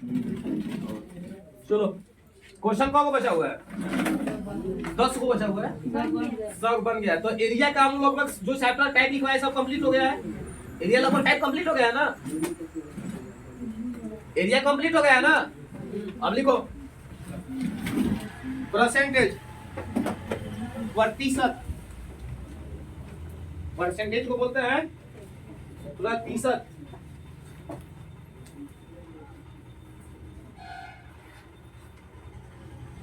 चलो क्वेश्चन को बचा हुआ है 10 को बचा हुआ है, सब बन गया। तो एरिया का हम लोग जो चैप्टर टाइप लिखवाया सब कंप्लीट हो गया है। एरिया लगभग टाइप कंप्लीट हो गया है ना, एरिया कंप्लीट हो गया है ना। अब लिखो परसेंटेज, प्रतिशत, परसेंटेज को बोलते हैं प्रतिशत।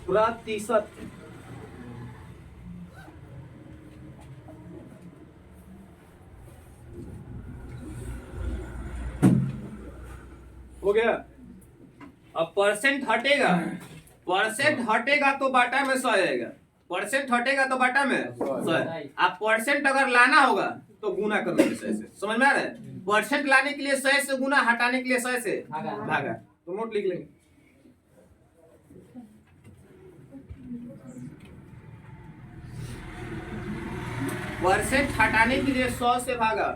प्रतिशत हो गया। अब परसेंट हटेगा, परसेंट हटेगा तो बाटा में 100 आएगा, परसेंट हटेगा तो बाटा में 100। अब परसेंट अगर लाना होगा तो गुना करना है 100 से, समझ में आ रहा है? परसेंट लाने के लिए 100 से गुना, हटाने के लिए 100 से भागा। तो नोट लिख लेंगे, परसेंट हटाने के लिए 100 से भागा,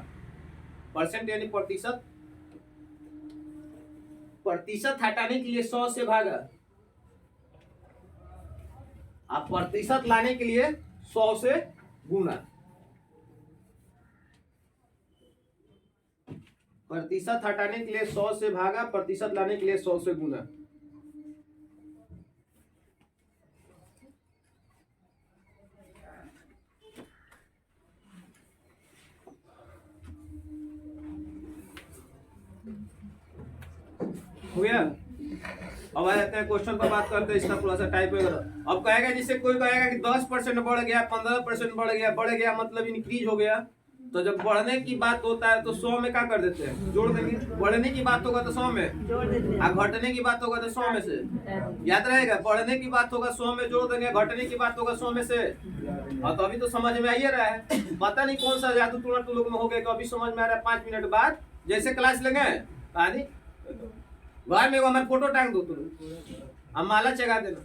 परसेंट यानी प्रतिशत, प्रतिशत हटाने के लिए 100 से भागा। आप प्रतिशत लाने के लिए 100 से गुना, प्रतिशत हटाने के लिए 100 से भागा, प्रतिशत लाने के लिए 100 से गुना। हो गया। अब आ जाते हैं क्वेश्चन पर, बात करते हैं इसका थोड़ा सा टाइप वगैरह। अब कहेगा, जिससे कोई कहेगा कि 10% बढ़ गया, 15% बढ़ गया, बढ़ गया मतलब इंक्रीज हो गया। तो जब बढ़ने की बात होता है तो 100 में क्या कर देते हैं, जोड़ देंगे। बढ़ने की बात होगा तो 100 में जोड़ देते हैं, घटने की बात होगा तो 100 में से, याद रहेगा। बढ़ने की बात होगा 100 में जोड़ देंगे, घटने की बात होगा 100 में से। और तो अभी तो समझ में आइए रहा है, पता नहीं कौन सा जादू टूना तुम लोग में हो गया, तो अभी समझ में आ रहा है। 5 मिनट बाद जैसे क्लास लेंगे आदि घर में हमारे फोटो टांग दो, तुम हम माला चढ़ा देना,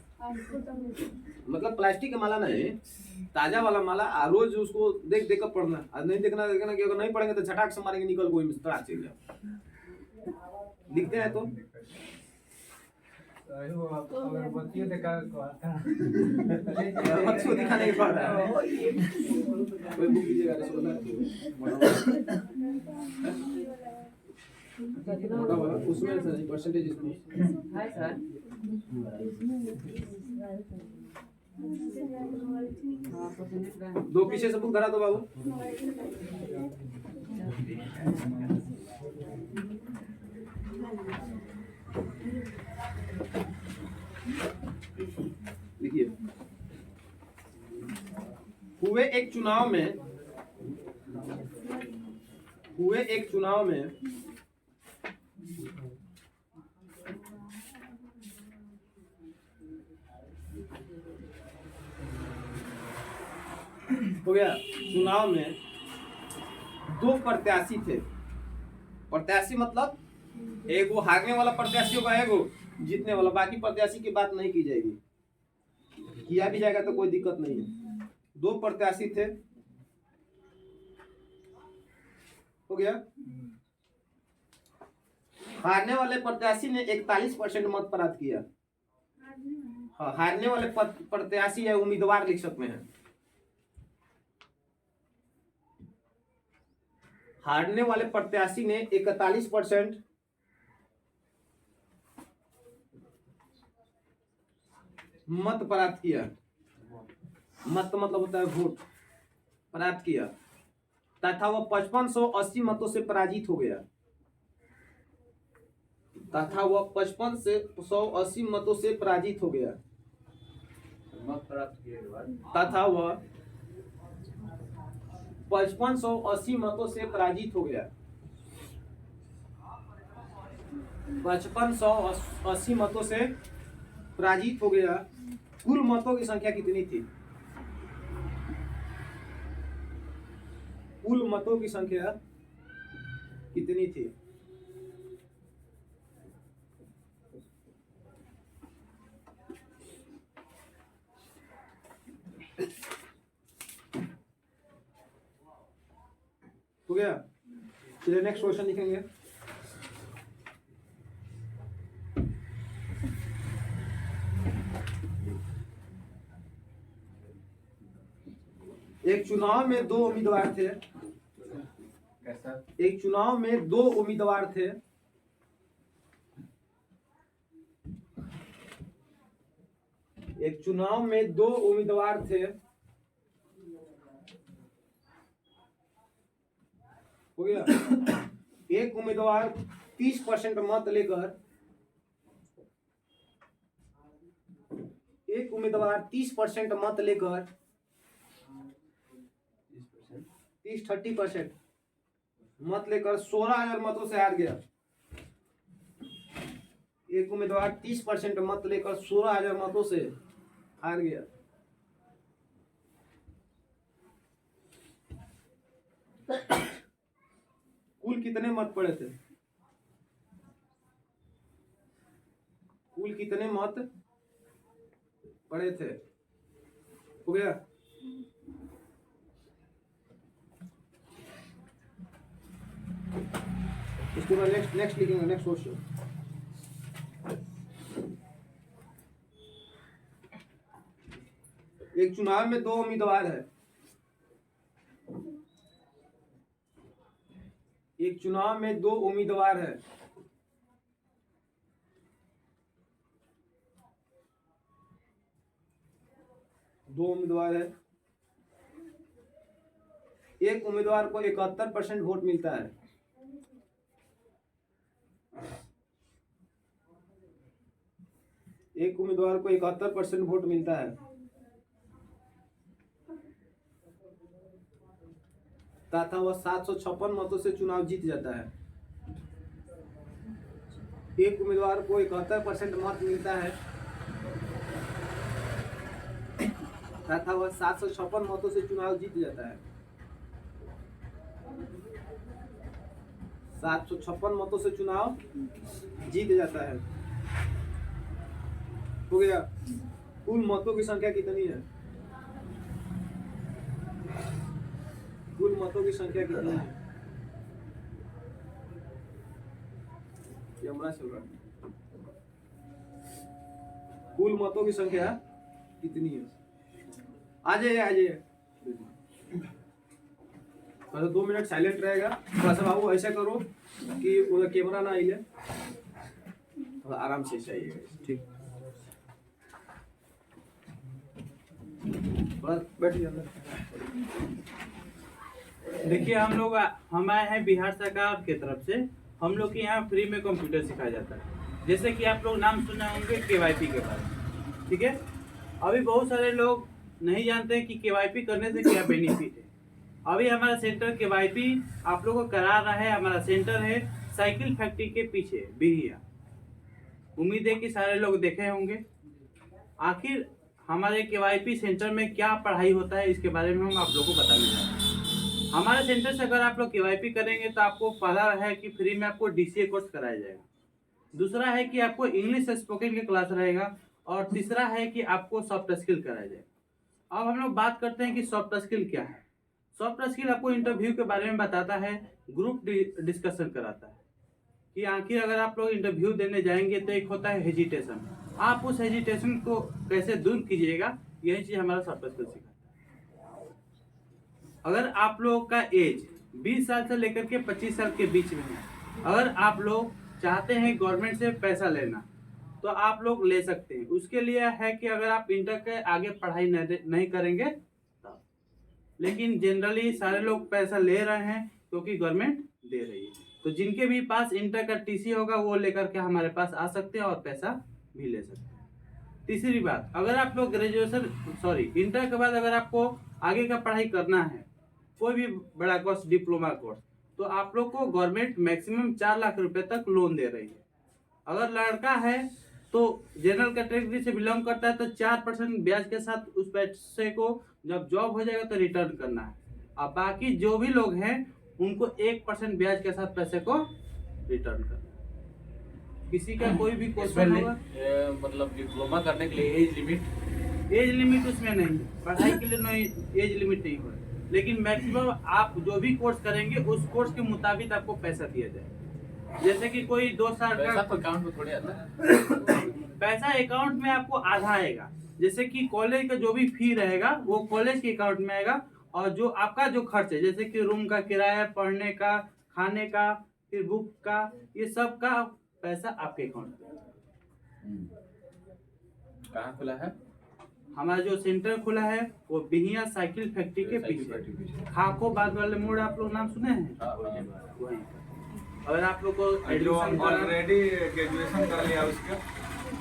मतलब प्लास्टिक का माला नहीं, ताजा वाला माला। रोज उसको देख देख कर पढ़ना, और नहीं देखना देखना कि अगर नहीं पढ़ेंगे तो झटाक से मारेंगे, निकल कोई मिस्त्रा चल जाओ। लिखते हैं तो दिखाने के बाद कोई बुक लीजिएगा मोटा वाला, उसमें सर परसेंटेज इसमें है सर। दो पीछे से बुक धरा दो बाबू। देखिए, हुए एक चुनाव में हो गया। चुनाव में 2 प्रत्याशी थे। प्रत्याशी मतलब एगो हारने वाला प्रत्याशी होगा, एगो जीतने वाला। बाकी प्रत्याशी की बात नहीं की जाएगी, किया भी जाएगा तो कोई दिक्कत नहीं है। 2 प्रत्याशी थे, हो गया। हारने वाले प्रत्याशी ने 41% मत प्राप्त किया। हाँ, हारने वाले प्रत्याशी है, उम्मीदवार लिख सकते हैं। हारने वाले प्रत्याशी ने 41% मत प्राप्त किया। मत मतलब होता है वोट, प्राप्त किया, तथा वह 5580 मतों से पराजित हो गया। तथा वह 5580 मतों से पराजित हो गया। मत प्राप्त किए के बाद तथा वह 5580 मतों से पराजित हो गया। 5580 मतों से पराजित हो गया। कुल मतों की संख्या कितनी थी? कुल मतों की संख्या कितनी थी? हो गया। चलिए नेक्स्ट क्वेश्चन लिखेंगे। एक चुनाव में दो उम्मीदवार थे। कैसा? एक चुनाव में दो उम्मीदवार थे। एक चुनाव में दो उम्मीदवार थे। हो गया। एक उम्मीदवार 30% मत लेकर, एक उम्मीदवार 30% मत लेकर 30% मत लेकर 16,000 मतों से हार गया। एक उम्मीदवार 30% मत लेकर 16,000 मतों से हार गया। कुल कितने मत पड़े थे? कुल कितने मत पड़े थे? हो गया। इसके बाद नेक्स्ट लिखेंगे, नेक्स्ट क्वेश्चन। एक चुनाव में दो उम्मीदवार है। एक चुनाव में दो उम्मीदवार है। दो उम्मीदवार है। एक उम्मीदवार को 71% वोट मिलता है। एक उम्मीदवार को 71% वोट मिलता है तथा वह 756 मतों से चुनाव जीत जाता है। एक उम्मीदवार को 71% मत मिलता है तथा वह 756 मतों से चुनाव जीत जाता है। 756 मतों से चुनाव जीत जाता है। हो गया। कुल मतों की संख्या कितनी है? कुल मतों की संख्या कितनी है? कैमरा चल रहा है। कुल मतों की संख्या कितनी है? आ जाइए। तो 2 मिनट साइलेंट रहेगा। थोड़ा सा बाबू ऐसा करो कि कैमरा ना हिले, थोड़ा आराम से चाहिए। ठीक, बैठिए। देखिए हम आए हैं बिहार सरकार की तरफ से। हम लोग के यहाँ फ्री में कंप्यूटर सिखाया जाता है। जैसे कि आप लोग नाम सुने होंगे केवाईपी के बारे में, ठीक है। अभी बहुत सारे लोग नहीं जानते हैं कि केवाईपी करने से क्या बेनिफिट है। अभी हमारा सेंटर केवाईपी आप लोगों को करा रहा है। हमारा सेंटर है साइकिल फैक्ट्री के पीछे बिहिया। उम्मीद है कि सारे लोग देखे होंगे। आखिर हमारे केवाईपी सेंटर में क्या पढ़ाई होता है, इसके बारे में हम आप लोगों को बताने जा रहे हैं। हमारे सेंटर से अगर आप लोग केवाईपी करेंगे तो आपको पहला है कि फ्री में आपको डीसीए कोर्स कराया जाएगा। दूसरा है कि आपको इंग्लिश स्पोकन की क्लास रहेगा। और तीसरा है कि आपको सॉफ्ट स्किल कराया जाएगा। अब हम लोग बात करते हैं कि सॉफ्ट स्किल क्या है। सॉफ्ट स्किल आपको इंटरव्यू के बारे में बताता है, ग्रुप डिस्कशन कराता है कि आखिर अगर आप लोग इंटरव्यू देने जाएंगे तो एक होता है हेजिटेशन। आप उस हेजिटेशन को कैसे दूर कीजिएगा, यही चीज हमारा सॉफ्ट स्किल सिखाता है। अगर आप लोग का एज 20 साल से लेकर के 25 साल के बीच में है, अगर आप लोग चाहते हैं गवर्नमेंट से पैसा लेना तो आप लोग ले सकते हैं। उसके लिए है कि अगर आप इंटर के आगे पढ़ाई नहीं करेंगे तब। लेकिन जनरली सारे लोग पैसा ले रहे हैं क्योंकि गवर्नमेंट दे रही है। तो जिनके भी पास इंटर का टीसी होगा वो लेकर के हमारे पास आ सकते हैं और पैसा भी ले सकते हैं। तीसरी बात, अगर आप लोग इंटर के बाद अगर आपको आगे का पढ़ाई करना है, कोई भी बड़ा कोर्स, डिप्लोमा कोर्स, तो आप लोग को गवर्नमेंट मैक्सिमम 4 लाख रुपए तक लोन दे रही है। अगर लड़का है तो जनरल कैटेगरी से बिलोंग करता है तो 4% ब्याज के साथ उस पैसे को जब जॉब हो जाएगा तो रिटर्न करना है। और बाकी जो भी लोग हैं उनको 1% ब्याज के साथ पैसे को रिटर्न करना है। किसी का कोई भी क्वेश्चन होगा? मतलब डिप्लोमा करने के लिए एज लिमिट उसमें नहीं, पढ़ाई के लिए एज लिमिट नहीं हो। लेकिन मैक्सिमम आप जो भी कोर्स करेंगे उस कोर्स के मुताबिक आपको पैसा दिया जाएगा। जैसे कि कोई 2 साल का अकाउंट में थोड़ी आता है पैसा अकाउंट में आपको आधा आएगा। जैसे कि कॉलेज का जो भी फी रहेगा वो कॉलेज के अकाउंट में आएगा और जो आपका जो खर्च है, जैसे कि रूम का किराया, पढ़ने का, खाने का, फिर बुक का, ये सब का पैसा आपके अकाउंट में। कहाँ खुला है? हमारा जो सेंटर खुला है वो बिहिया साइकिल फैक्ट्री के पीछे, खाको बाद वाले मोड़, आप लोग नाम सुने हैं? हाँ, वहीं। अगर आप लोग को जो एडमिशन ऑलरेडी ग्रेजुएशन कर लिया उसका,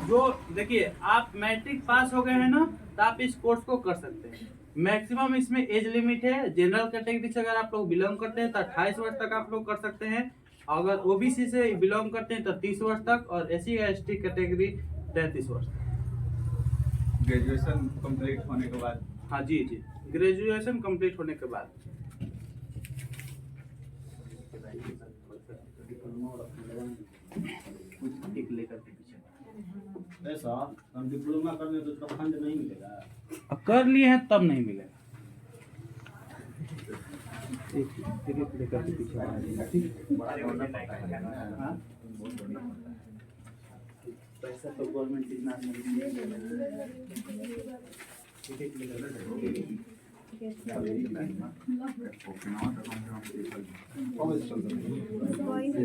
जो देखिए, आप मैट्रिक पास हो गए हैं ना, तो आप इस कोर्स को कर सकते हैं। मैक्सिमम इसमें एज लिमिट है। जनरल कैटेगरी से अगर आप लोग बिलोंग करते हैं तो 28 वर्ष तक आप लोग कर सकते हैं। अगर ओबीसी से बिलोंग करते हैं तो 30 वर्ष तक, और SC/ST कैटेगरी 33 वर्ष तक। ग्रेजुएशन कंप्लीट होने के बाद। हाँ जी जी, ग्रेजुएशन कंप्लीट होने के बाद। ऐसा हम डिप्लोमा करने तो उसका फंड नहीं मिलेगा। कर लिए हैं तब नहीं मिलेगा। हाँ? पैसा तो गवर्नमेंट इतना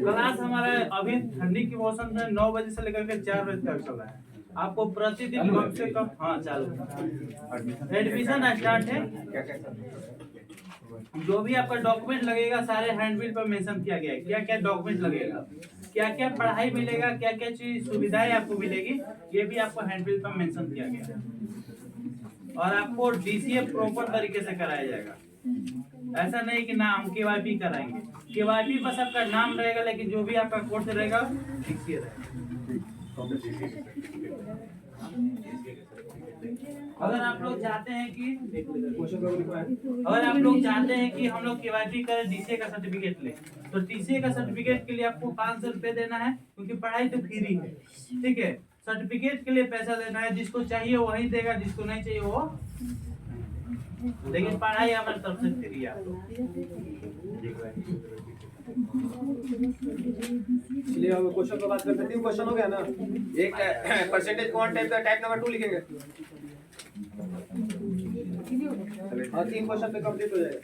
क्लास हमारा अभी ठंडी के मौसम में 9 बजे से लेकर के 4 बजे तक चल रहा है। आपको प्रतिदिन कम से कम, हाँ चालू, एडमिशन स्टार्ट है। जो भी आपका डॉक्यूमेंट लगेगा सारे हैंडबिल पर मेंशन किया गया है, क्या क्या डॉक्यूमेंट लगेगा, क्या क्या पढ़ाई मिलेगा, क्या क्या चीज सुविधाएं आपको मिलेगी, ये भी आपको हैंडबिल पर मेंशन किया गया है। और आपको DCA प्रॉपर तरीके से कराया जाएगा। ऐसा नहीं कि ना हम KYP कराएंगे, KYP बस आपका नाम रहेगा, लेकिन जो भी आपका कोर्स रहेगा DCA रहेगा। अगर आप लोग चाहते हैं कि हम लोग KYP करें, DCA का सर्टिफिकेट लें, तो DCA का सर्टिफिकेट के लिए आपको 500 रुपये देना है, क्योंकि पढ़ाई तो फ्री है। ठीक है, सर्टिफिकेट के लिए पैसा देना है। जिसको चाहिए वही देगा, जिसको नहीं चाहिए वो, लेकिन पढ़ाई हमारी तरफ से फ्री है। चलिए अब क्वेश्चन पर बात करते हैं। 3 क्वेश्चन हो गया ना। एक परसेंटेज कौन टाइप का, टाइप नंबर 2 लिखेंगे और 3 क्वेश्चन पे कंप्लीट हो जाएगा।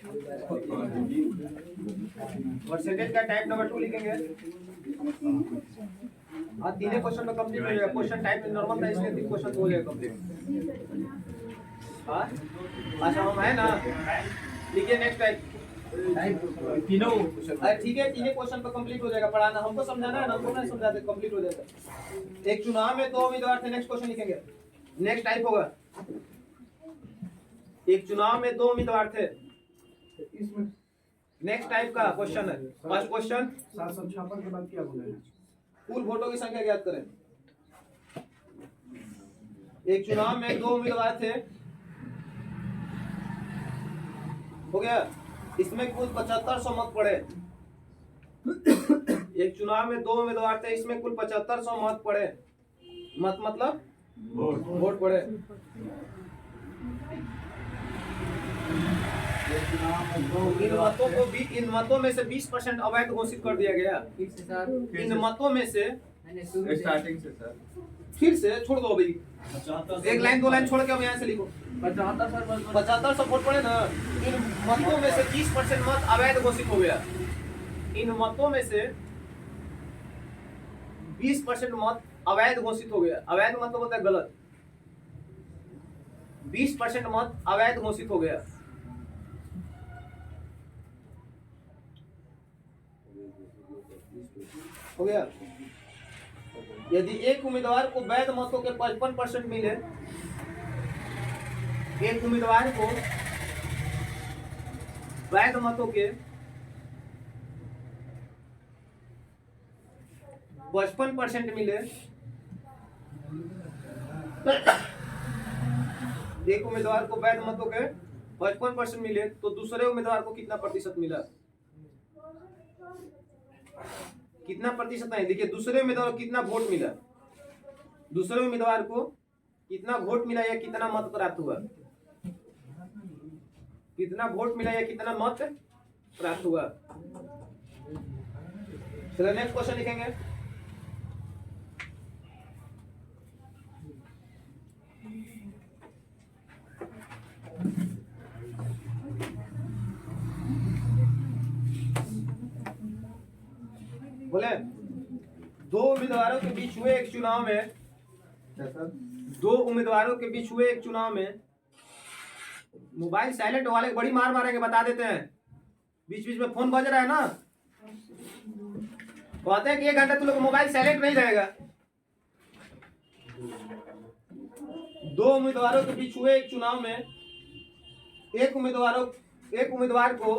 परसेंटेज का टाइप नंबर 2 लिखेंगे और 3 क्वेश्चन पे कंप्लीट हो जाएगा। क्वेश्चन टाइप नॉर्मल था इसलिए 3 क्वेश्चन हो जाएगा कंप्लीट। हाँ अच्छा, हम है ना, लिखिए नेक्स्ट टाइप तीनों। ठीक है, 3 क्वेश्चन पे कंप्लीट हो जाएगा। पढ़ाना हमको समझाना है ना, हमको नहीं समझाते, कंप्लीट हो जाएगा। एक चुनाव में 2 उम्मीदवार थे, नेक्स्ट क्वेश्चन लिखेंगे। नेक्स्ट टाइप होगा, एक चुनाव में 2 उम्मीदवार थे। नेक्स्ट टाइप का क्वेश्चन है। फर्स्ट क्वेश्चन 756 के बाद क्या बोले? कुल वोटों की संख्या ज्ञात करें। एक चुनाव में 2 उम्मीदवार थे, हो गया। इसमें कुल 7500 मत पड़े। एक चुनाव में 2 उम्मीदवार थे, इसमें कुल 7500 मत पड़े। मत मतलब वोट पड़े। इन मतों में से 20% अवैध घोषित कर दिया गया। इन मतों में से स्टार्टिंग से सर, फिर से छोड़ दो भाई, 1 लाइन 2 लाइन छोड़ के अब यहाँ से लिखो। 7500 वोट पड़े ना। इन मतों में से 20% मत अवैध घोषित हो गया। इन मतों में से 20% मत अवैध घोषित हो गया। अवैध मतलब होता है गलत। 20% मत अवैध घोषित हो गया। हो गया। यदि एक उम्मीदवार को वैध मतों के 55% मिले, एक उम्मीदवार को वैध मतों के 55% मिले, एक उम्मीदवार को वैध मतों के 55% मिले, तो दूसरे उम्मीदवार को कितना प्रतिशत मिला? कितना प्रतिशत है? देखिए, दूसरे उम्मीदवार को कितना वोट मिला, दूसरे उम्मीदवार को कितना वोट मिला या कितना मत प्राप्त हुआ, कितना वोट मिला या कितना मत प्राप्त हुआ। चलो नेक्स्ट क्वेश्चन लिखेंगे। बोले दो उम्मीदवारों के बीच हुए एक चुनाव में, दो उम्मीदवारों के बीच हुए एक चुनाव में, मोबाइल साइलेंट वाले बड़ी मार मारेंगे, बता देते हैं, बीच बीच में फोन बज रहा है ना, कहते हैं कि 1 घंटा तुम लोग मोबाइल साइलेंट नहीं रहेगा। दो उम्मीदवारों के बीच हुए एक चुनाव में एक उम्मीदवार को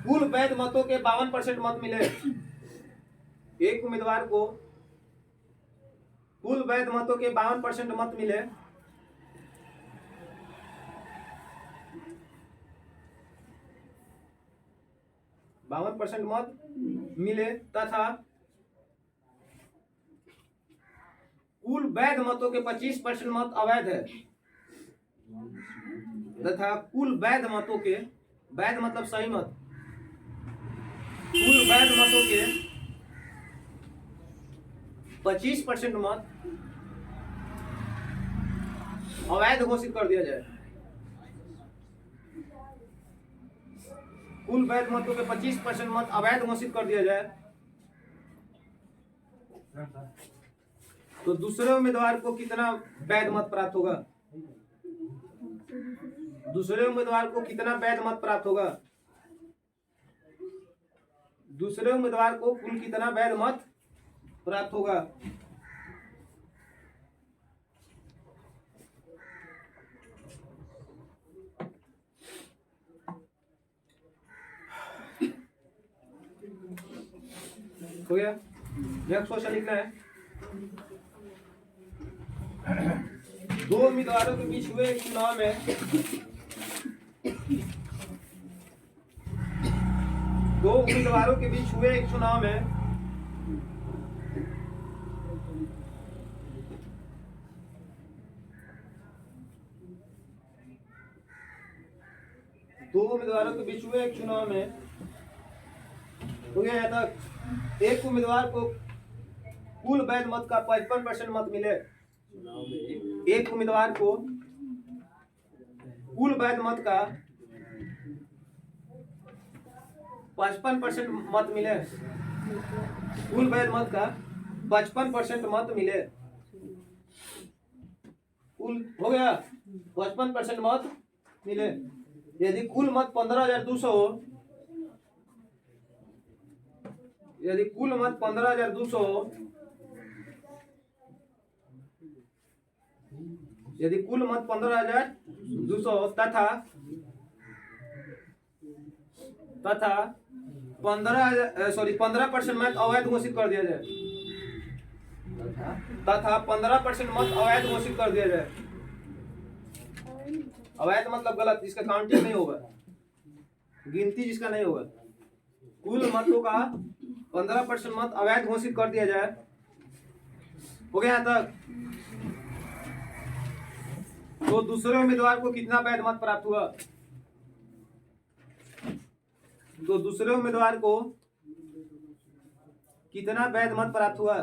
कुल वैध मतों के 52% मत मिले। एक उम्मीदवार को कुल वैध मतों के 52% मत मिले। %52 मत मिले तथा कुल वैध मतों के 25% मत अवैध है, तथा कुल वैध मतों के, वैध मतलब सही मत, कुल वैध मतों के 25% मत अवैध घोषित कर दिया जाए। कुल वैध मतों के 25% मत अवैध घोषित कर दिया जाए तो दूसरे उम्मीदवार को कितना वैध मत प्राप्त होगा? दूसरे उम्मीदवार को कितना वैध मत प्राप्त होगा? दूसरे उम्मीदवार को कुल कितना वैध मत प्राप्त होगा? हो गया? नेक्स्ट क्वेश्चन लिखना है। दो उम्मीदवारों के बीच हुए एक चुनाव में दो उम्मीदवारों के बीच हुए एक चुनाव में दो उम्मीदवारों के बीच हुए एक चुनाव में हो गया तक एक उम्मीदवार को कुल वैध मत का 55% मत मिले। एक उम्मीदवार को कुल वैध मत का 55% मत मिले। कुल वैध मत का 55% मत मिले। कुल हो गया 55% मत मिले। यदि कुल मत 15,200 हो, यदि कुल मत 15,200 हो, यदि कुल मत 15,200 हो तथा 15% मत अवैध घोषित कर दिया जाए, तथा 15% मत अवैध घोषित कर दिया जाए। अवैध मतलब गलत, जिसका काउंटिंग नहीं होगा, गिनती जिसका नहीं होगा। कुल मतों का 15% मत अवैध घोषित कर दिया जाए। हो गया यहाँ तक? तो दूसरे उम्मीदवार को कितना वैध मत प्राप्त हुआ? तो दूसरे उम्मीदवार को कितना वैध मत प्राप्त हुआ?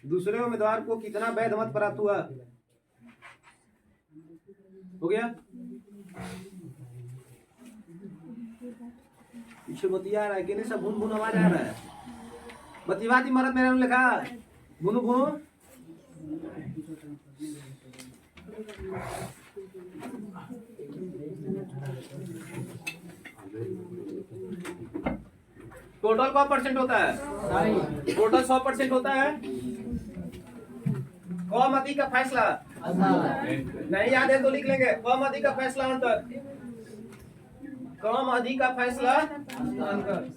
दूसरे उम्मीदवार को कितना वैध मत प्राप्त हुआ? हो गया? पीछे बतिया रहा है कि नहीं? सब भून भून आवाज आ रहा है। बतिवाती मरद मेरे में लिखा भूनू भूनू। टोटल का % होता है? टोटल 100% होता है। कौमती का फैसला नहीं याद है तो लिख लेंगे। कौमती का फैसला अंतर, कौमती का फैसला अंतर।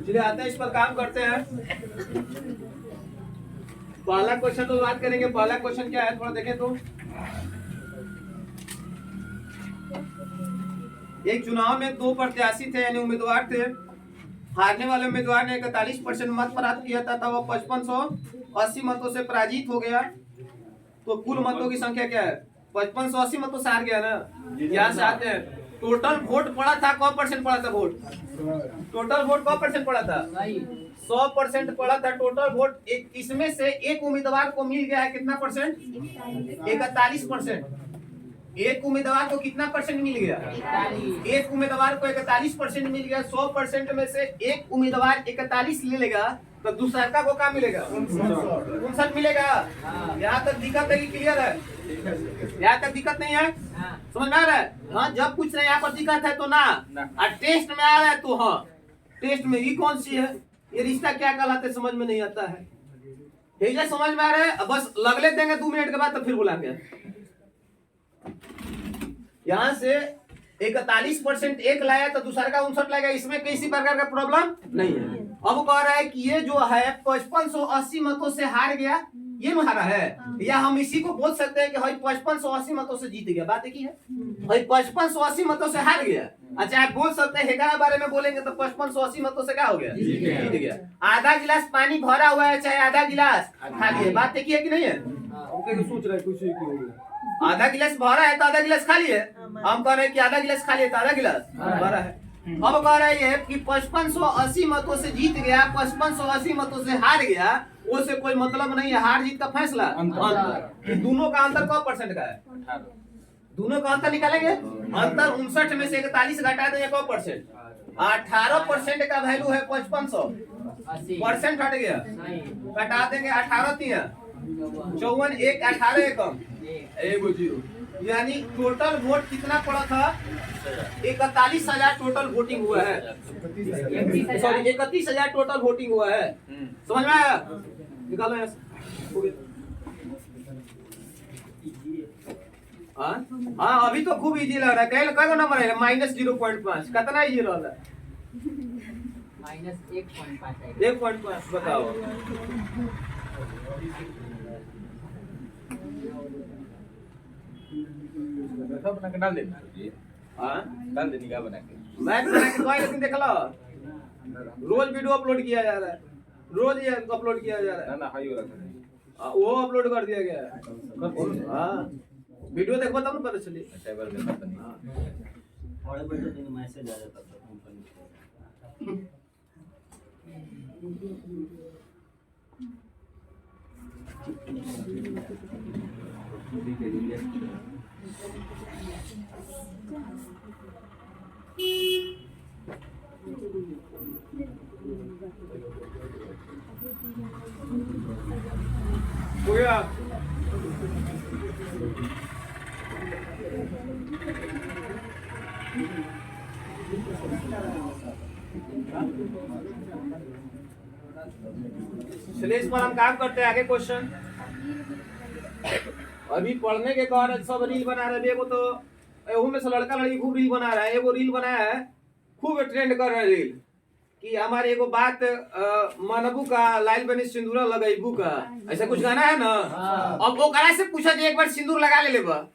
चलिए आते हैं, इस पर काम करते हैं। पहला क्वेश्चन तो बात करेंगे। पहला क्वेश्चन क्या है, थोड़ा देखें तो। एक चुनाव में 2 प्रत्याशी थे, यानी उम्मीदवार थे। हारने वाले उम्मीदवार ने 41% मत प्राप्त किया था, वह 5580 मतों से पराजित हो गया। तो कुल मतों की संख्या क्या है? 5580 मतों से हार गया ना। यहाँ से आते हैं, टोटल वोट पड़ा था, कौ परसेंट पड़ा था वोट? टोटल वोट कौ परसेंट पड़ा था? 100% पड़ा था टोटल वोट। इसमें से एक उम्मीदवार को मिल गया है कितना परसेंट? 41%। एक उम्मीदवार को कितना परसेंट मिल गया? एक उम्मीदवार को 41% मिल गया। 100% में से एक उम्मीदवार 41 ले लेगा तो दूसरा को क्या मिलेगा? 59 मिलेगा। यहाँ तक दिक्कत है कि क्लियर है? यहाँ तक दिक्कत नहीं है? समझ में आ रहा है? हाँ, जब कुछ नहीं यहाँ पर दिक्कत है तो ना, और टेस्ट में आ रहा है तो हाँ। टेस्ट में ये कौन सी है? ये रिश्ता क्या कहलाते समझ में नहीं आता है। ठीक है, समझ में आ रहा है? बस लगले देंगे 2 मिनट के बाद तो फिर बुलाएंगे। यहाँ से 41% एक लाया तो दूसरा का 59 लाएगा। इसमें किसी प्रकार का प्रॉब्लम नहीं है। अब कह रहा है कि ये जो है 5580 मतों से हार गया, ये हारा है, या हम इसी को बोल सकते हैं कि भाई 5580 मतों से जीत गया। बात एक ही है, भाई 5580 मतों से हार गया। अच्छा, आप बोल सकते हैं हेगा बारे में बोलेंगे तो 5580 मतों से क्या हो गया? जीत गया। आधा गिलास पानी भरा हुआ है, चाहे आधा गिलास खाली है, बात एक ही है कि नहीं है? सोच रहे कुछ आधा गिलास भरा है तो आधा गिलास खाली है। हम कह रहे हैं कि आधा गिलास खाली है तो आधा गिलास भरा है। अब कह रहे हैं कि 5580 मतों से जीत गया, 5580 मतों से हार गया, वो से कोई मतलब नहीं है। हार जीत का फैसला अंतर। दोनों का अंतर कौ परसेंट का है? दोनों का अंतर निकालेंगे। अंतर 59 में से 41 घटा देंगे, कौ परसेंट? 18% का वैल्यू है 5500 परसेंट हट गया, घटा देंगे 18 3 54 1 18 कम 1 0। यानी टोटल वोट कितना पड़ा था? 41,000 टोटल वोटिंग हुआ है। सॉरी, 31,000 टोटल वोटिंग हुआ है। समझ में आया? निकालो यहाँ से। हाँ, अभी तो खूब इजी लग रहा है। कई नंबर है? -0.5। कितना इजी लग रहा है? -1.5 बताओ। बना के डाल देना। डाल देनी क्या बना के? मैच बना के कोई लेकिन देख लो, रोज वीडियो अपलोड किया जा रहा है, रोज ये अपलोड किया जा रहा है ना। हाई वाला वो अपलोड कर दिया गया है। हाँ, वीडियो देखो तब ना पता चली। टेबल में पता नहीं। बड़े बड़े दिन मैसेज आ जाता था कंपनी से। हो गया। चलिए, इस पर हम काम करते हैं। आगे क्वेश्चन। अभी पढ़ने के बाद सब रील बना रहे हैं। वो तो एहू में से लड़का लड़की खूब रील बना रहा है। एगो रील बनाया है, खूब ट्रेंड कर रहा है रील कि हमारे एगो बात मनबू का लाइल बनी सिंदूरा लगेबू का, ऐसा कुछ गाना है ना। अब वो करा से पूछा जे एक बार सिंदूर लगा ले लेबा,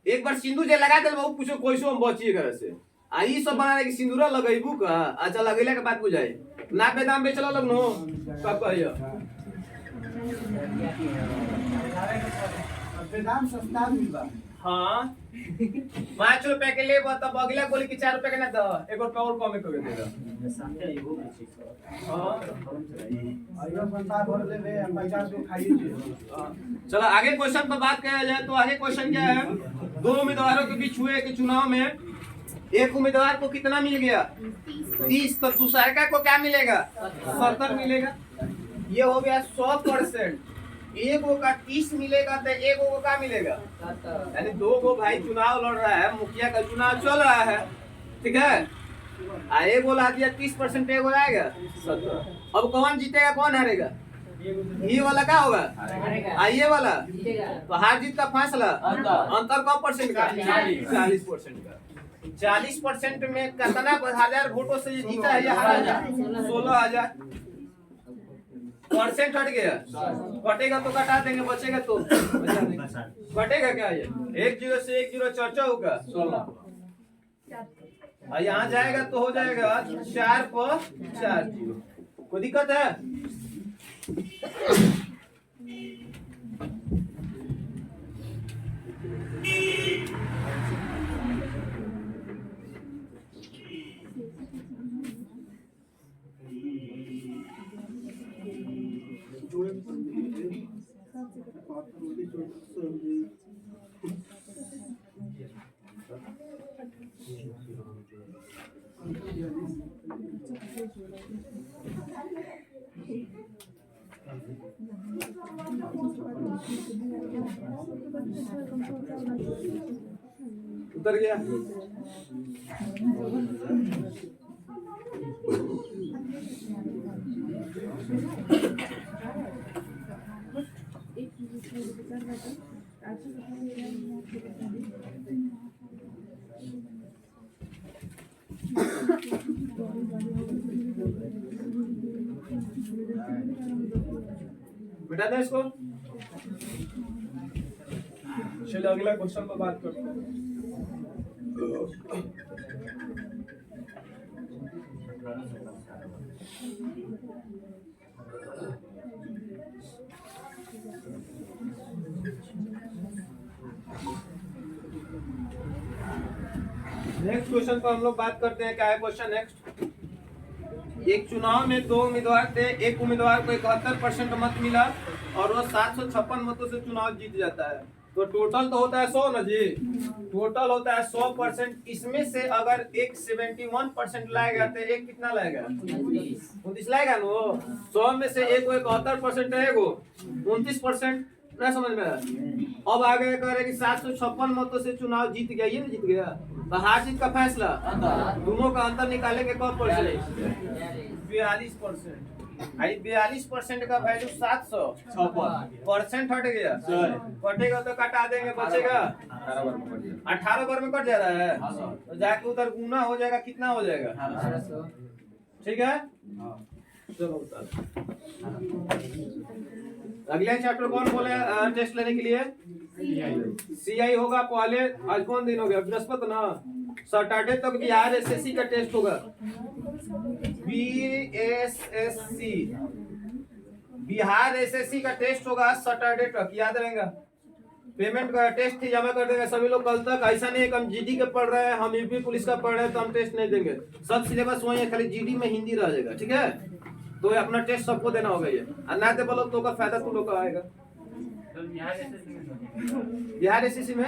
एक बार सिंदूर जे लगा दे वो पूछो कैसो हम बचिए करे से। आ ई सब बना रहे कि सिंदूरा लगेबू का। अच्छा, लगेला के बात बुझाए ना पे दाम बेचला लगनो कब कहियो दाम सस्ता मिलबा। हाँ, 5 रुपए के ले तब अगला बोली कि 4 रुपए के ना दो, 1 रुपया और कम कर देगा। साथे एगो बेची हाँ, आइयो संसार भर ले ले 50 को खाइए। चलो आगे क्वेश्चन पर बात किया जाए तो आगे क्वेश्चन क्या है? दो उम्मीदवारों के बीच हुए के चुनाव में एक उम्मीदवार को कितना मिल गया? 30, तो दूसरा को क्या मिलेगा? 70 मिलेगा। ये हो गया 100%। एक का 30 मिलेगा तो एक को क्या मिलेगा? यानी 2 को भाई चुनाव लड़ रहा है, मुखिया का चुनाव चल रहा है, ठीक है। एक बोला दिया 30%, एक हो जाएगा 70। अब कौन जीतेगा कौन हारेगा? ये वाला क्या होगा? ये वाला तो हार जीत का फैसला अंतर कौ परसेंट का? 40% का। 40% में कितना 1000 वोटों से जीता है? 16,000 परसेंट हट गया। कटेगा तो कटा देंगे, बचेगा तो कटेगा क्या? ये 1 0 से 1 0 चर्चा होगा 16। यहाँ जाएगा तो हो जाएगा 4 पर 4 0। कोई दिक्कत है? उतर गया। बेटा दे इसको। चलो अगला क्वेश्चन पर बात करते हैं। नेक्स्ट क्वेश्चन पर हम लोग बात करते हैं। क्या है क्वेश्चन नेक्स्ट? एक चुनाव में 2 उम्मीदवार थे। एक उम्मीदवार को 71% मत मिला और वो 756 मतों से चुनाव जीत जाता है। तो टोटल तो होता है 100 ना जी, टोटल होता है 100%। इसमें से अगर एक 71% लाएगा तो एक कितना लाएगा? 29 लाएगा ना। वो 100 में से एक 71% है, वो 29%। ना समझ में आया? अब आगे कह रहे कि 756 मतों से चुनाव जीत गया। ये नहीं जीत गया तो हार जीत का फैसला दोनों का अंतर निकालेंगे कब परसेंट? 42%। 42% का वैल्यू 756% हट गया। कटेगा तो कटा देंगे, बचेगा 18 बार में कट जा रहा है तो जाके उधर गुना हो जाएगा। कितना हो जाएगा? ठीक है। चलो अगले चैप्टर कौन बोले टेस्ट लेने के लिए? CI होगा पहले। आज कौन दिन हो गया? बृहस्पति ना। सैटरडे तक बिहार SSC का टेस्ट होगा। BSSC बिहार SSC का टेस्ट होगा सैटरडे तक, याद रहेगा। पेमेंट का टेस्ट ही जमा कर देंगे सभी लोग कल तक। ऐसा नहीं है कि हम GD के पढ़ रहे हैं, हम यूपी पुलिस का पढ़ रहे हैं तो हम टेस्ट नहीं देंगे। सब सिलेबस वही है, खाली GD में हिंदी रह जाएगा। ठीक है, तो अपना टेस्ट सबको देना होगा ये। ना दे बोलो तो का फायदा तुम लोग का आएगा। बिहार SSC में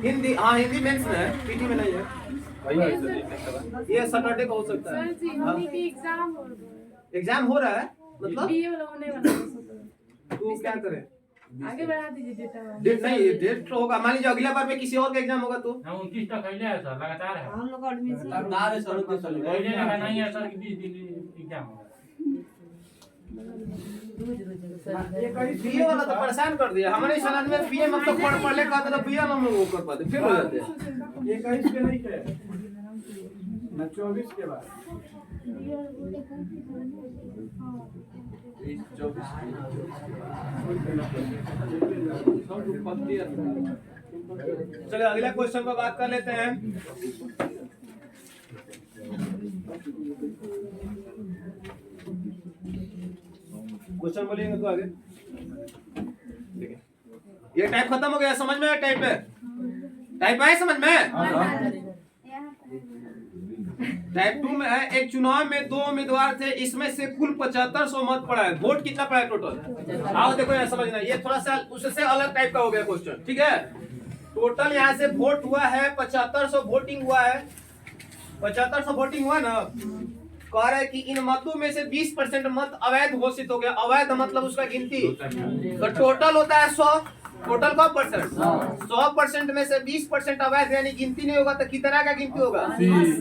हिंदी, हाँ हिंदी मेंस में है, PT में नहीं है। ये सैटरडे को हो सकता है। एग्जाम हो रहा है मतलब तू क्या करे? आगे बढ़ा दीजिए डेट नहीं, डेट तो होगा। मान लीजिए अगला बार में किसी और का एग्जाम होगा तो 29 तक पहले है सर, लगातार है। हम लोग एडमिशन लगातार है सर, पहले लगा नहीं है सर कि 20 दिन एग्जाम होगा। बीए वाला तो परेशान कर दिया हमारे समाज में। बीए मतलब पढ़ ले कहते तो बीए हम लोग वो कर पाते, फिर हो जाते हैं। ये 21 के नहीं थे ना, 24 के बाद। चलिए अगला क्वेश्चन पर बात कर लेते हैं। क्वेश्चन बोलेंगे तो आगे देखिए। ये टाइप खत्म हो गया, समझ में आया? टाइप है, टाइप आए समझ में? टाइप 2 में है। एक चुनाव में 2 उम्मीदवार थे, इसमें से कुल 7500 मत पड़ा है। वोट कितना पड़ा है टोटल? आओ देखो यहाँ समझना, ये थोड़ा सा उससे अलग टाइप का हो गया क्वेश्चन। ठीक है, टोटल यहाँ से वोट हुआ है 7500 वोटिंग हुआ है। 7500 वोटिंग हुआ ना। कह रहा है कि इन मतों में से 20% मत अवैध घोषित हो गया। अवैध मतलब उसका गिनती तो टोटल होता है 100। टोटल कौ परसेंट? 100% में से 20% अवैध, यानी गिनती नहीं होगा तो कितना का गिनती होगा?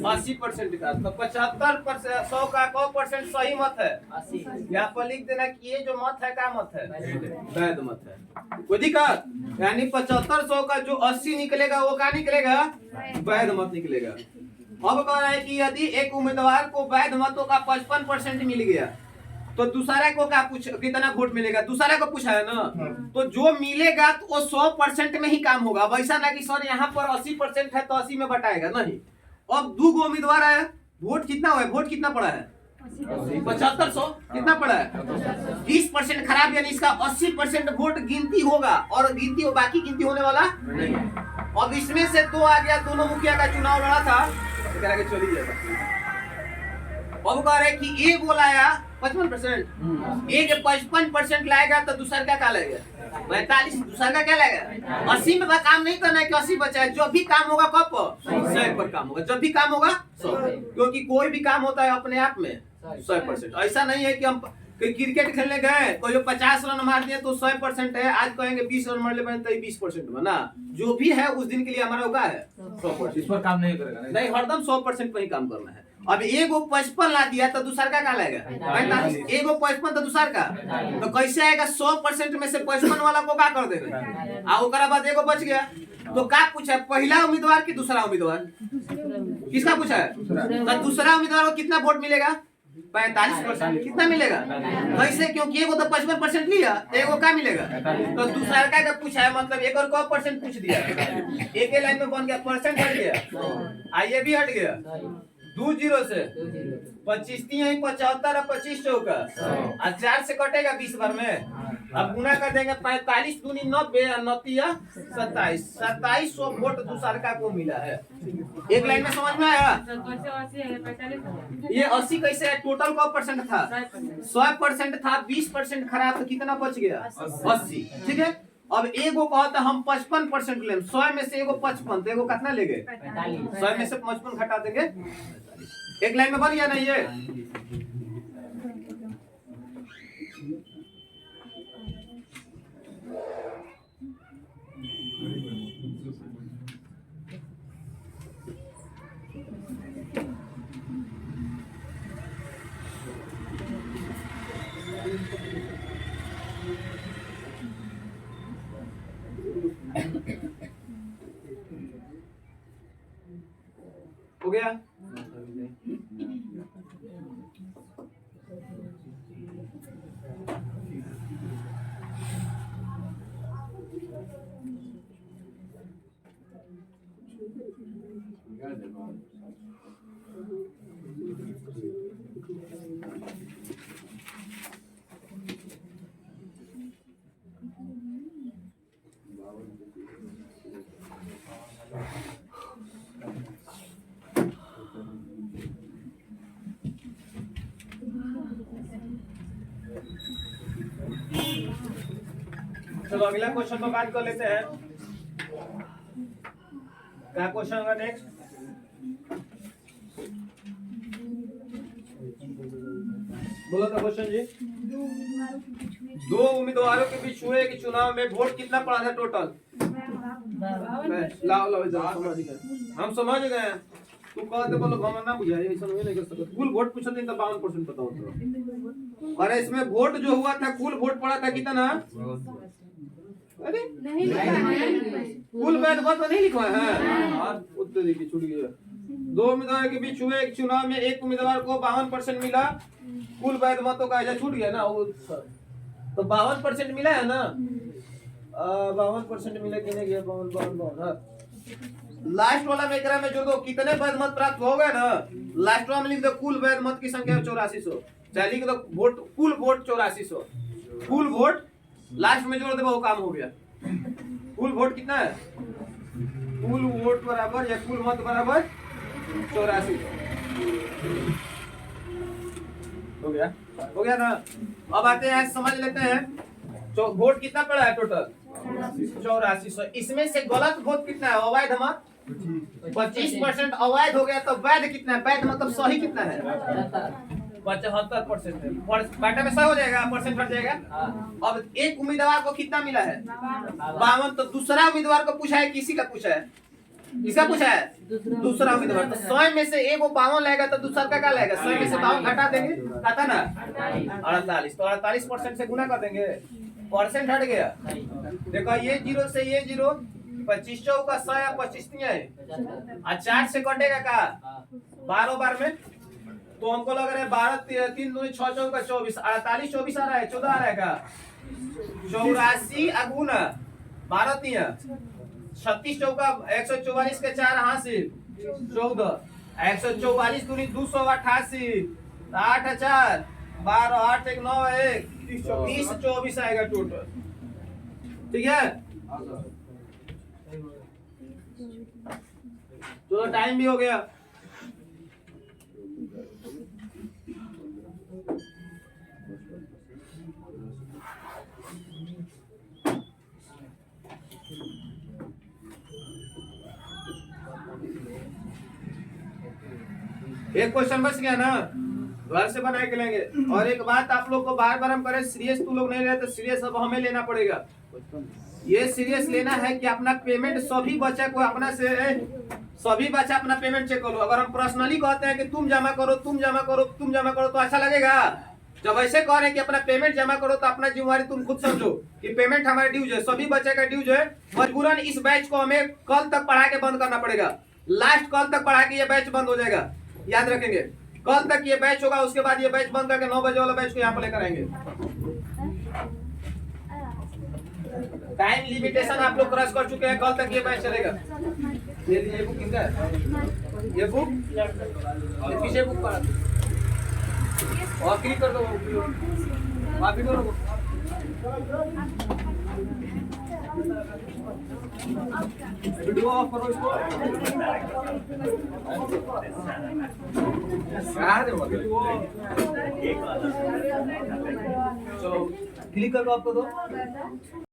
80% का। तो 75% 100 का कौ परसेंट सही मत है? यहाँ पर लिख देना कि ये जो मत है क्या मत है? वैध मत है। कोई दिक्कत? यानी 7500 का जो 80 निकलेगा वो क्या निकलेगा? वैध मत निकलेगा। अब कह रहा है कि यदि एक उम्मीदवार को वैध मतों का 55% मिल गया तो दूसरे को क्या पूछ कितना वोट मिलेगा? दूसरे को पूछा है ना, तो जो मिलेगा तो वो 100% में ही काम होगा। वैसा ना कि सर यहाँ पर 80% है तो 80 में बटाएगा, नहीं। अब 2 उम्मीदवार है, वोट कितना हुआ है? वोट कितना पड़ा है? 7500। कितना पड़ा है? 20% खराब, यानी इसका 80% वोट गिनती होगा और गिनती हो, बाकी गिनती होने वाला नहीं। अब इसमें से 2 आ गया, दोनों मुखिया का चुनाव लड़ा था, तो कह रहा कि चली जाएगा। अब कह रहे कि एक बोलाया 55%, एक 55% लाएगा तो दूसरा क्या लेगा? 45 दूसरा का क्या लगेगा? 80 में काम नहीं करना है कि 80 बचा है। जो भी काम होगा कब पर 100 पर काम होगा, जब भी काम होगा 100, क्योंकि कोई भी काम होता है अपने आप में 100%। ऐसा नहीं है कि हम क्रिकेट खेलने गए कोई 50 रन मार दिए तो 100% है, आज कहेंगे 20 रन मार ले तो 20% बना। जो भी है उस दिन के लिए हमारा होगा है 100%। इस पर काम नहीं करेगा नहीं, हरदम 100% पे ही काम करना है। अब एगो 55 ला दिया तो दूसर का लगेगा 45, एगो 55 तो दूसर का, तो कैसे आएगा? 100% में से 55 वाला को क्या कर देंगे आ ओकरा बाद एगो बच गया। तो क्या पूछा है, पहला उम्मीदवार की दूसरा उम्मीदवार? किसका पूछा है? तो दूसरा उम्मीदवार को कितना वोट मिलेगा? 45%। कितना मिलेगा? कैसे? क्योंकि एगो तो 55% लिया, एगो क्या मिलेगा? तो दूसरा का पूछा है, मतलब एक और को परसेंट पूछ दिया, एक ही लाइन में बन गया, परसेंट हट गया, आइए भी हट गया 2 जीरो से 25 3 75 और 25 चौका और 4 से कटेगा 20 बार में। अब गुना कर देंगे 45 दूनी 90 और 29 27, 2700 वोट दूसरका को मिला है। एक लाइन में समझ में आया? ये 80 कैसे है? टोटल का परसेंट था 100% था, 20% खराब तो कितना बच गया? 80। ठीक है, अब एगो कहता हम 55% ले, 100 में से एगो 55 तो एगो कितना ले गए? 100 में से 55 घटा देंगे। एक लाइन में बन गया ना ये? हो गया? चलो अगला क्वेश्चन पर बात कर लेते हैं। क्या क्वेश्चन होगा नेक्स्ट? बोलो तो क्वेश्चन जी। दो उम्मीदवारों के बीच हुए कि चुनाव में वोट कितना पड़ा था टोटल? लाओ लाओ जरा समझ गए, हम समझ गए। तू कहते बोलो हम ना बुझाए, ऐसा नहीं कर सकते। कुल वोट पूछा नहीं तो 52% बताओ तो। और इसमें वोट जो हुआ था, कुल वोट पड़ा था कितना? अरे नहीं कुल वैध मत नहीं लिखा है, उत्तर देखिए छूट गया। दो उम्मीदवार के बीच हुए एक चुनाव में एक उम्मीदवार को 52% मिला, कुल वैध मतों का ऐसा छूट गया ना वो, तो 52% मिला है ना? 52% मिला कि नहीं गया? 52 लास्ट वाला में एकरा में जोड़ दो, कितने वैध मत प्राप्त हो गए ना, लास्ट वाला में लिख दो कुल वैध मत की संख्या 8400, चाहे लिख दो वोट कुल वोट 8400, कुल वोट लास्ट में जोड़ दे वो काम हो गया। कुल वोट कितना है? कुल वोट बराबर या कुल मत बराबर 8400 हो गया। हो गया ना? अब आते हैं समझ लेते हैं वोट कितना पड़ा है टोटल? 8400। इसमें से गलत वोट कितना है? अवैध मत 25% अवैध हो गया, तो वैध कितना है? वैध मतलब सही कितना है? 75% है। बाटा में सही हो जाएगा, परसेंट हट जाएगा। अब एक उम्मीदवार को कितना मिला है? 52। तो दूसरा उम्मीदवार को पूछा है, किसी का पूछा है? किसका पूछा है? दूसरा उम्मीदवार। तो 100 में से एगो 52 लेगा तो दूसरा का क्या लेगा? 100 में से 52 घटा देंगे, खाता ना 48, तो 48% से गुना कर देंगे, परसेंट हट गया। देखो ये जीरो से ये जीरो, 25 चौका 100 या 25 नहीं है, और 4 से कटेगा का 12 बार में, तो हमको लग रहा है 12 3 दूनी 6 चौका 24, 48 24 आ रहा है, 14 आ रहा है का 84 अगुना 12 3 36 चौका 144 के 4 हासिल 14, 144 दूनी 288, 8 4 12 8 1 9 1 20 24 आएगा टोटल। ठीक है, तो टाइम भी हो गया। एक क्वेश्चन बच गया ना, घर से बना के लेंगे। और एक बात आप लोग को बार बार हम करें, सीरियस तू लोग नहीं रहते, सीरियस अब हमें लेना पड़ेगा। ये सीरियस लेना है कि अपना पेमेंट सभी बच्चे को अपना से सभी बच्चा अपना पेमेंट चेक करो। अगर हम पर्सनली कहते हैं कि तुम जमा करो तुम जमा करो तुम जमा करो तो अच्छा लगेगा? जब ऐसे कह रहे हैं कि अपना पेमेंट जमा करो तो अपना जिम्मेवारी तुम खुद समझो कि पेमेंट हमारा ड्यूज है, सभी बच्चे का ड्यूज है। मजबूरन इस बैच को हमें कल तक पढ़ा के बंद करना पड़ेगा। लास्ट कल तक पढ़ा के ये बैच बंद हो जाएगा, याद रखेंगे। कल तक ये बैच होगा, उसके बाद ये बैच बंद करके 9 बजे वाला बैच को यहाँ पर लेकर आएंगे। टाइम लिमिटेशन आप लोग क्रॉस कर चुके हैं, कल तक ये बैच चलेगा। ये बुक किसका है? ये बुक ये पीछे बुक पढ़ा और क्लिक कर दो, आप वीडियो लो। वीडियो ऑफ करो इसको। कहाँ थे चलो क्लिक कर दो, आपको दो।